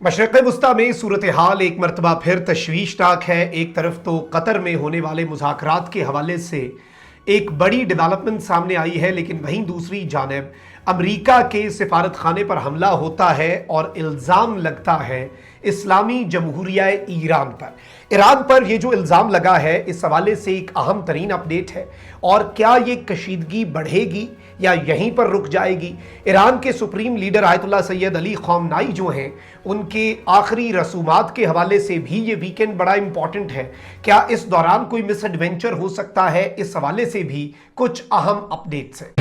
मशरक़ वस्ता में सूरत हाल एक मरतबा फिर तशवीशनाक है। एक तरफ तो कतर में होने वाले मुज़ाकरात के हवाले से एक बड़ी डेवलपमेंट सामने आई है, लेकिन वहीं दूसरी जानिब अमरीका के सिफारत खाने पर हमला होता है और इल्ज़ाम लगता है इस्लामी जमहूरिया ईरान पर। ये जो इल्ज़ाम लगा है, इस हवाले से एक अहम तरीन अपडेट है। और क्या ये कशीदगी बढ़ेगी या यहीं पर रुक जाएगी? ईरान के supreme leader Ayatollah Sayyid Ali Khamenei जो हैं, उनके आखिरी रसूमात के हवाले से भी ये वीकेंड बड़ा इंपॉर्टेंट है। क्या इस दौरान कोई मिस एडवेंचर हो सकता है? इस हवाले से भी कुछ अहम अपडेट्स हैं।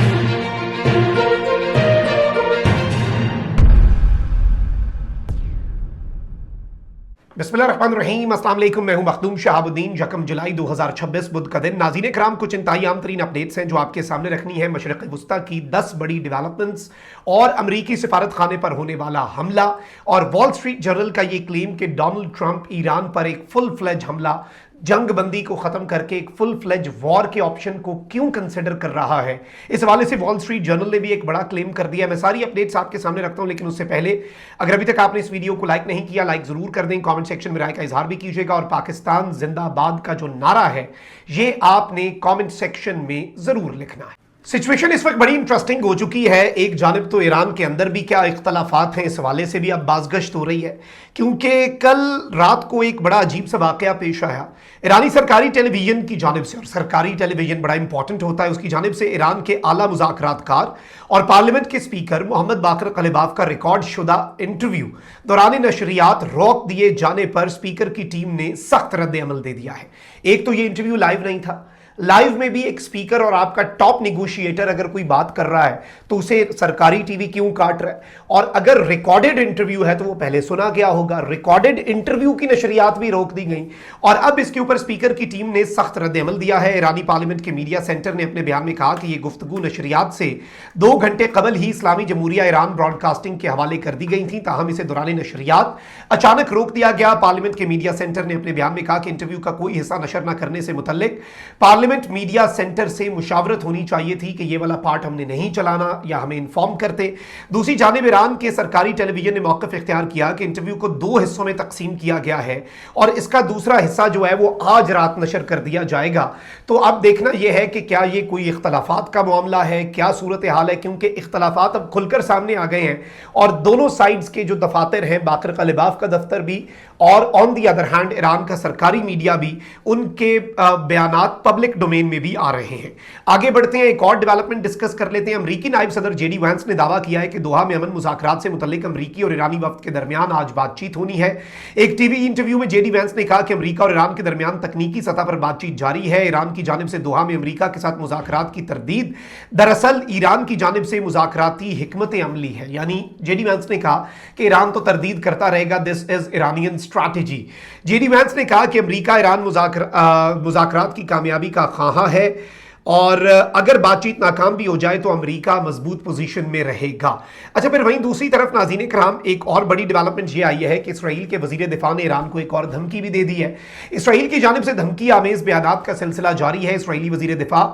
बिस्मिल्लाहिर्रहमानिर्रहीम, अस्सलाम वालेकुम। मैं हूं मखदूम शहाबुद्दीन। यकम जुलाई 2026 बुध का दिन। नाज़रीन कराम, कुछ इंतहाई आम तरीन अपडेट्स हैं जो आपके सामने रखनी है। मशरक़ वस्ता की 10 बड़ी डेवलपमेंट्स और अमरीकी सिफारत खाने पर होने वाला हमला, और वॉल स्ट्रीट जर्नल का ये क्लेम कि डोनाल्ड ट्रंप ईरान पर एक फुल फ्लेज हमला, जंग बंदी को खत्म करके एक फुल फ्लेज वॉर के ऑप्शन को क्यों कंसिडर कर रहा है। इस हवाले से वॉल स्ट्रीट जर्नल ने भी एक बड़ा क्लेम कर दिया। मैं सारी अपडेट्स आपके सामने रखता हूं, लेकिन उससे पहले अगर अभी तक आपने इस वीडियो को लाइक नहीं किया, लाइक जरूर कर दें। कमेंट सेक्शन में राय का इजहार भी कीजिएगा, और पाकिस्तान जिंदाबाद का जो नारा है ये आपने कमेंट सेक्शन में जरूर लिखना है। सिचुएशन इस वक्त बड़ी इंटरेस्टिंग हो चुकी है। एक जानिब तो ईरान के अंदर भी क्या इख्तलाफात हैं, इस हवाले से भी अब बाज़गश्त हो रही है, क्योंकि कल रात को एक बड़ा अजीब सा वाकया पेश आया ईरानी सरकारी टेलीविजन की जानिब से। और सरकारी टेलीविजन बड़ा इंपॉर्टेंट होता है, उसकी जानिब से ईरान के आला मुज़ाकरातकार और पार्लियामेंट के स्पीकर मोहम्मद बाकर कलिबाफ का रिकॉर्ड शुदा इंटरव्यू दौरान नशरियात रोक दिए जाने पर स्पीकर की टीम ने सख्त रद्द अमल दे दिया है। एक तो ये इंटरव्यू लाइव नहीं था, लाइव में भी एक स्पीकर और आपका टॉप निगोशिएटर अगर कोई बात कर रहा है तो उसे सरकारी टीवी क्यों काट रहा है? और अगर रिकॉर्डेड इंटरव्यू है तो वो पहले सुना गया होगा। रिकॉर्डेड इंटरव्यू की नशरियात भी रोक दी गई, और अब इसके ऊपर स्पीकर की टीम ने सख्त रद्द अमल दिया है। ईरानी पार्लियामेंट के मीडिया सेंटर ने अपने बयान में कहा कि यह गुफ्तगू नशरियात से 2 घंटे कबल ही इस्लामी जमहूरिया ईरान ब्रॉडकास्टिंग के हवाले कर दी गई थी, ताहम इसे दौरान नशरियात अचानक रोक दिया गया। पार्लियामेंट के मीडिया सेंटर ने अपने बयान में कहा कि इंटरव्यू का कोई हिस्सा नशर न करने से मुतल्लिक पार्लियामेंट मीडिया सेंटर से मुशावरत होनी चाहिए थी कि ये वाला पार्ट हमने नहीं चलाना या हमें इन्फॉर्म करते। दूसरी जानिब ईरान के सरकारी टेलीविजन ने मौक़िफ़ इख्तियार किया कि इंटरव्यू को 2 हिस्सों में तकसीम किया गया है, और इसका दूसरा हिस्सा जो है वो आज रात नशर कर दिया जाएगा। तो अब देखना यह है कि क्या ये कोई इख्तलाफात का मामला है, क्या सूरत हाल है, क्योंकि इख्तलाफात अब खुलकर सामने आ गए हैं और दोनों साइड्स के जो दफातर हैं, बाकर कलिबाफ का दफ्तर भी और on the other hand Iran का सरकारी मीडिया भी, उनके बयानात पब्लिक डोमेन में भी आ रहे हैं। आगे बढ़ते हैं, एक और डेवलपमेंट डिस्कस कर लेते हैं। अमरीकी नायब सदर जेडी वैंस ने दावा किया है कि दोहा में अमन मुज़ाकरात से मुतल्लिक अमरीकी और ईरानी वफ्द के दरमियान आज बातचीत होनी है। एक टीवी इंटरव्यू में जेडी वैंस ने कहा कि अमरीका और ईरान के दरमियान तकनीकी सतह पर बातचीत जारी है। ईरान की जानिब से दोहा में अमरीका के साथ मुज़ाकरात की तरदीद दरअसल ईरान की जानिब से मुज़ाकराती हिकमत अमली है। यानी जेडी वैंस ने कहा कि ईरान तो तरदीद करता रहेगा, this is Iranian strategy. JD Vance ने कहा कि अमरीका ईरान मुज़ाकरात की कामयाबी का ख्वाहा है, और अगर बातचीत नाकाम भी हो जाए तो अमेरिका मजबूत पोजीशन में रहेगा। अच्छा, फिर वहीं दूसरी तरफ नाज़रीन कराम, एक और बड़ी डेवलपमेंट ये आई है कि इसराइल के वजीर दिफा ने ईरान को एक और धमकी भी दे दी है। इसराइल की जानिब से धमकी आमेज बयानात का सिलसिला जारी है। इसराइली वजीर दिफा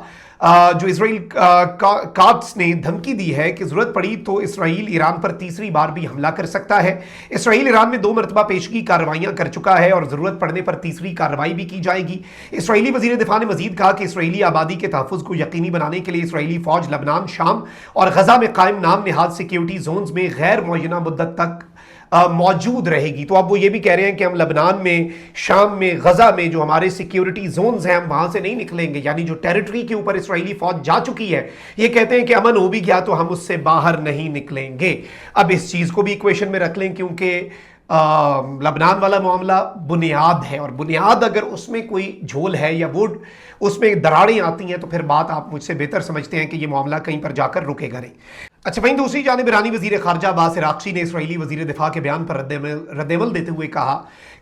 जो इसराइल काट्स ने धमकी दी है कि जरूरत पड़ी तो इसराइल ईरान पर तीसरी बार भी हमला कर सकता है। इसराइल ईरान में 2 मरतबा पेशगी कार्रवाइयां कर चुका है और जरूरत पड़ने पर तीसरी कार्रवाई भी की जाएगी। इसराइली वजीर दिफा ने मजीद कहा कि इसराइली आबादी के तहफ़्फ़ुज़ को यकीनी बनाने के लिए इसराइली फौज लबनान, शाम और गजा में कायम नाम निहाद सिक्योरिटी जोन्स में गैर मुअय्यना मुद्दत तक मौजूद रहेगी। तो अब वो ये भी कह रहे हैं कि हम लबनान में, शाम में, गजा में जो हमारे सिक्योरिटी जोन्स हैं, हम वहां से नहीं निकलेंगे। यानी जो टेरिटरी के ऊपर इसराइली फौज जा चुकी है, ये कहते हैं कि अमन हो भी गया तो हम उससे बाहर नहीं निकलेंगे। अब इस चीज को भी इक्वेशन में रख लें, क्योंकि लबनान वाला मामला बुनियाद है, और बुनियाद अगर उसमें कोई झोल है या वो उसमें दरारें आती हैं तो फिर बात आप मुझसे बेहतर समझते हैं कि ये मामला कहीं पर जाकर रुकेगा नहीं। अच्छा, वहीं दूसरी जानिब ईरानी वजीर खारजा अब्बास अराक्ची ने इसराइली वजीर दिफा के बयान पर रद्दमल देते हुए कहा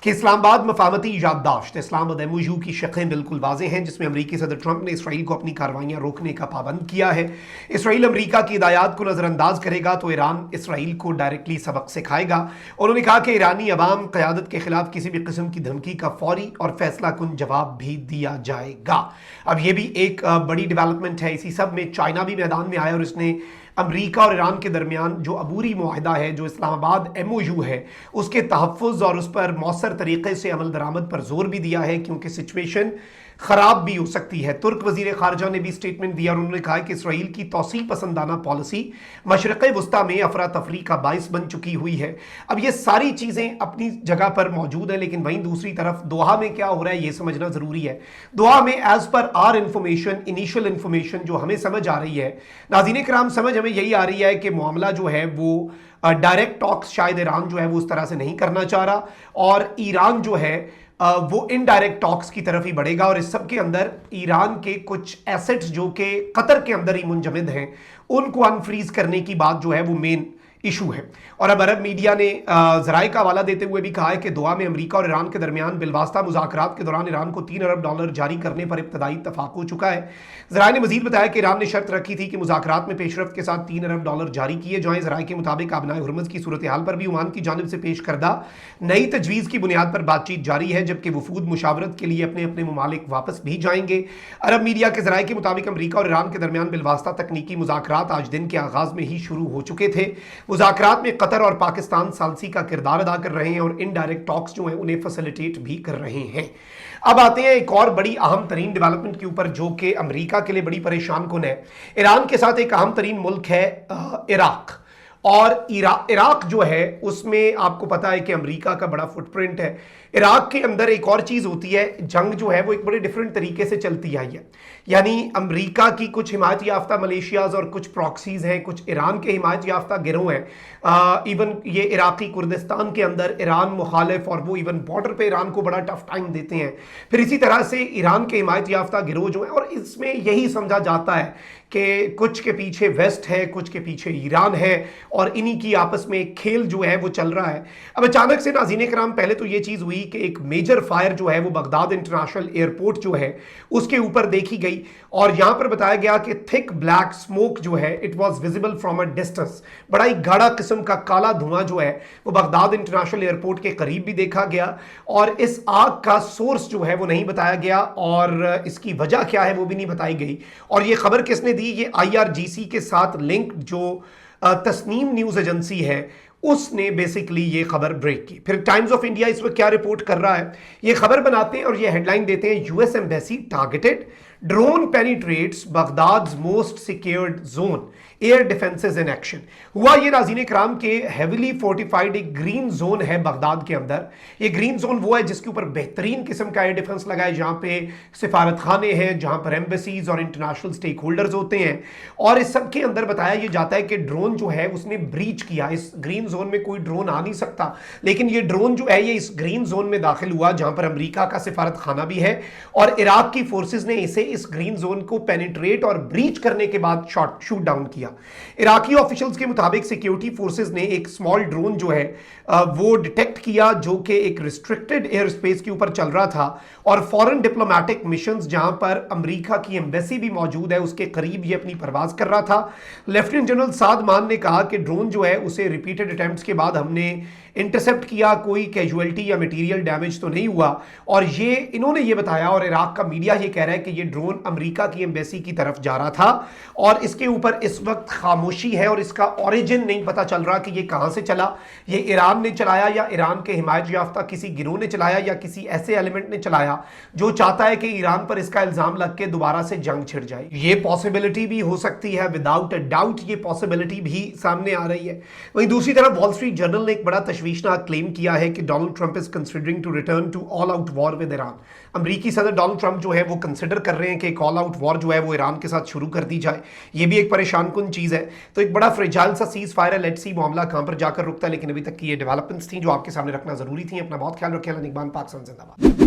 कि इस्लामाबाद मफामती याददाश्त इस्लामाबाद एमओयू की शक़ें बिल्कुल वाज़ेह हैं, जिसमें अमरीकी सदर ट्रंप ने इसराइल को अपनी कार्रवाइयाँ रोकने का पाबंद किया है। इसराइल अमरीका की हिदायत को नज़रअंदाज करेगा तो ईरान इसराइल को डायरेक्टली सबक सिखाएगा। उन्होंने कहा कि ईरानी अवाम क़यादत के खिलाफ किसी भी किस्म की धमकी का फौरी और फैसला कुन जवाब भी दिया जाएगा। अब यह भी एक बड़ी डेवलपमेंट है। इसी सब में चाइना भी मैदान में आया और इसने امریکہ اور ایران کے درمیان جو عبوری معاہدہ ہے, جو اسلام آباد MOU ہے, اس کے تحفظ اور اس پر مؤثر طریقے سے عمل درآمد پر زور بھی دیا ہے, کیونکہ سچویشن خراب بھی ہو سکتی ہے. ترک وزیر خارجہ نے بھی سٹیٹمنٹ دیا اور انہوں نے کہا کہ اسرائیل کی توسیع پسندانہ پالیسی مشرق وسطیٰ میں افراتفری کا باعث بن چکی ہوئی ہے. اب یہ ساری چیزیں اپنی جگہ پر موجود ہیں, لیکن وہیں دوسری طرف دوحہ میں کیا ہو رہا ہے یہ سمجھنا ضروری ہے. دوحہ میں as per our information, initial information جو ہمیں سمجھ آ رہی ہے, ناظرین کرام سمجھ ہمیں یہی آ رہی ہے کہ معاملہ جو ہے وہ ڈائریکٹ ٹاکس شاید ایران جو ہے وہ اس طرح سے نہیں کرنا چاہ رہا, اور ایران جو ہے وہ انڈائریکٹ ٹاکس کی طرف ہی بڑھے گا. اور اس سب کے اندر ایران کے کچھ ایسٹس جو کہ قطر کے اندر ہی منجمد ہیں, ان کو انفریز کرنے کی بات جو ہے وہ مین ایشو ہے. اور اب عرب میڈیا نے ذرائع کا حوالہ دیتے ہوئے بھی کہا ہے کہ دوحہ میں امریکہ اور ایران کے درمیان بالواسطہ مذاکرات کے دوران ایران کو $3 ارب جاری کرنے پر ابتدائی اتفاق ہو چکا ہے. ذرائع نے مزید بتایا کہ ایران نے شرط رکھی تھی کہ مذاکرات میں پیش رفت کے ساتھ $3 ارب جاری کیے جائیں. ذرائع کے مطابق آبنائے ہرمز کی صورتحال پر بھی عمان کی جانب سے پیش کردہ نئی تجویز کی بنیاد پر بات چیت جاری ہے, جبکہ وفود مشاورت کے لیے اپنے اپنے ممالک واپس بھی جائیں گے. عرب میڈیا کے ذرائع کے مطابق امریکہ اور ایران کے درمیان بالواسطہ تکنیکی مذاکرات آج دن کے آغاز میں ہی شروع ہو چکے تھے. مذاکرات میں قطر اور پاکستان ثالثی کا کردار ادا کر رہے ہیں اور انڈائریکٹ ٹاکس جو ہیں انہیں فیسیلیٹیٹ بھی کر رہے ہیں. اب آتے ہیں ایک اور بڑی اہم ترین ڈیولپمنٹ کے اوپر جو کہ امریکہ کے لیے بڑی پریشان کن ہے. ایران کے ساتھ ایک اہم ترین ملک ہے عراق, اور عراق جو ہے اس میں آپ کو پتا ہے کہ امریکہ کا بڑا فٹ پرنٹ ہے. عراق کے اندر ایک اور چیز ہوتی ہے, جنگ جو ہے وہ ایک بڑے ڈیفرنٹ طریقے سے چلتی آئی ہے. یعنی امریکہ کی کچھ حمایت یافتہ ملیشیاز اور کچھ پراکسیز ہیں, کچھ ایران کے حمایت یافتہ گروہ ہیں. ایون یہ عراقی کردستان کے اندر ایران مخالف, اور وہ ایون بارڈر پہ ایران کو بڑا ٹف ٹائم دیتے ہیں. پھر اسی طرح سے ایران کے حمایت یافتہ گروہ جو ہیں, اور اس میں یہی سمجھا جاتا ہے کہ کچھ کے پیچھے ویسٹ ہے, کچھ کے پیچھے ایران ہے, اور انہی کی آپس میں ایک کھیل جو ہے وہ چل رہا ہے. اب اچانک سے ناظرین کرام پہلے تو یہ چیز ہوئی کہ ایک میجر فائر جو ہے وہ بغداد انٹرنیشنل ایئرپورٹ جو ہے اس کے اوپر دیکھی گئی, اور یہاں پر بتایا گیا کہ تھک بلیک سموک جو ہے it was visible from a distance, بڑا ہی گاڑا قسم کا کالا دھواں جو ہے وہ بغداد انٹرنیشنل ایئرپورٹ کے قریب بھی دیکھا گیا, اور اس آگ کا سورس جو ہے وہ نہیں بتایا گیا, اور اس کی وجہ کیا ہے وہ بھی نہیں بتائی گئی. اور یہ خبر کس نے دی؟ یہ IRGC کے ساتھ لنک جو تسنیم نیوز ایجنسی ہے اس نے بیسیکلی یہ خبر بریک کی. پھر ٹائمز آف انڈیا اس وقت کیا رپورٹ کر رہا ہے, یہ خبر بناتے ہیں اور یہ ہیڈ لائن دیتے ہیں, US embassy targeted, drone penetrates Baghdad's most secured zone, air defences in action. ہوا یہ ناظرین کرام کے ہیویلی فورٹیفائڈ ایک گرین زون ہے بغداد کے اندر. یہ گرین زون وہ ہے جس کے اوپر بہترین قسم کا ایئر ڈیفنس لگا ہے, جہاں پہ سفارت خانے ہیں, جہاں پر ایمبیسیز اور انٹرنیشنل سٹیک ہولڈرز ہوتے ہیں. اور اس سب کے اندر بتایا یہ جاتا ہے کہ ڈرون جو ہے اس نے بریچ کیا. اس گرین زون میں کوئی ڈرون آ نہیں سکتا, لیکن یہ ڈرون جو ہے یہ اس گرین زون میں داخل ہوا جہاں پر امریکہ کا سفارت خانہ بھی ہے, اور عراق کی فورسز نے اسے اس گرین زون کو پینیٹریٹ اور بریچ کرنے کے بعد شوٹ ڈاؤن کیا. عراقی آفیشلز کے مطابق سیکیورٹی فورسز نے ایک سمال ڈرون جو ہے وہ ڈیٹیکٹ کیا جو کہ ایک ریسٹرکٹڈ ایئر سپیس کے اوپر چل رہا تھا, اور فورن ڈپلومیٹک مشنز جہاں پر امریکہ کی ایمبیسی بھی موجود ہے اس کے قریب یہ اپنی پرواز کر رہا تھا. لیفٹیننٹ جنرل سعد مان نے کہا کہ ڈرون جو ہے اسے ریپیٹڈ اٹیمپٹس کے بعد ہم نے انٹرسپٹ کیا, کوئی کیجویلٹی یا میٹیریل ڈیمیج تو نہیں ہوا. اور یہ انہوں نے یہ بتایا, اور عراق کا میڈیا یہ کہہ رہا ہے کہ یہ ڈرون امریکہ کی ایمبیسی کی طرف جا رہا تھا, اور اس کے اوپر اس وقت خاموشی ہے, اور اس کا اوریجن نہیں پتا چل رہا کہ یہ کہاں سے چلا. یہ ایران نے چلایا یا ایران کے حمایت یافتہ کسی گروہ نے چلایا یا کسی ایسے ایلیمنٹ نے چلایا جو چاہتا ہے کہ ایران پر اس کا الزام لگ کے دوبارہ سے جنگ چھڑ جائے. یہ پاسبلٹی بھی ہو سکتی ہے, وداؤٹ اے ڈاؤٹ یہ پاسبلٹی بھی سامنے آ رہی ہے. وہیں دوسری طرف وال اسٹریٹ جرنل نے ایک بڑا تشویشناک کلیم کیا ہے کہ Donald Trump is considering to return to all out war with Iran. امریکی صدر ڈونلڈ ٹرمپ جو ہے وہ کنسیڈر کر رہے ہیں کہ ایک آل آؤٹ وار جو ہے وہ ایران کے ساتھ شروع کر دی جائے. یہ بھی ایک پریشان کن چیز ہے. تو ایک بڑا فریجائل سا سیز فائر ہے, لیٹس سی معاملہ کہاں پر جا کر رکتا ہے, لیکن ابھی تک کی یہ ڈیولپمنٹس تھیں جو آپ کے سامنے رکھنا ضروری تھیں. اپنا بہت خیال رکھیں. نگبان پاکستان زندہ باد.